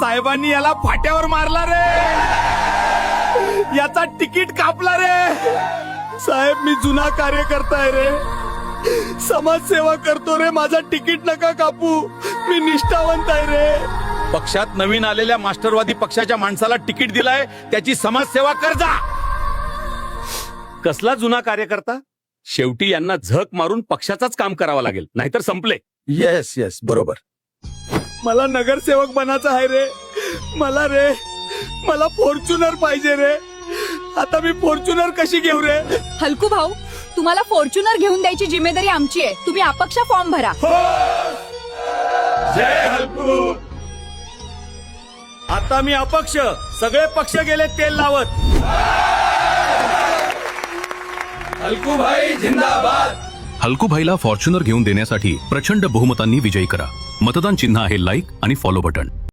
साहेबांनी याला फाट्यावर मारला रे, याचा तिकीट कापला रे. साहेब मी जुना कार्यकर्ता आहे रे, समाजसेवा करतो रे, माझा तिकीट नका कापू, मी निष्ठावंत आहे रे. पक्षात नवीन आलेल्या मास्टरवादी पक्षाच्या माणसाला तिकीट दिलाय, त्याची समाजसेवा कर जा. कसला जुना कार्यकर्ता? शेवटी यांना झक मारून पक्षाचाच काम करावं लागेल, नाहीतर संपले. येस येस बरोबर. मला नगरसेवक बनायचं आहे रे, मला फॉर्च्युनर पाहिजे रे. आता मी फॉर्च्युनर कशी घेऊ रे? हलकू भाऊ, तुम्हाला फॉर्च्युनर घेऊन द्यायची जिम्मेदारी आमची आहे. तुम्ही अपक्ष फॉर्म भरा. जय हलकू. आता मी अपक्ष, सगळे पक्ष गेले तेल लावत. हलकूभाई जिंदाबाद. हलकूभाईला फॉर्च्युनर घेऊन देण्यासाठी प्रचंड बहुमतांनी विजयी करा. मतदान चिन्ह आहे लाईक आणि फॉलो बटन.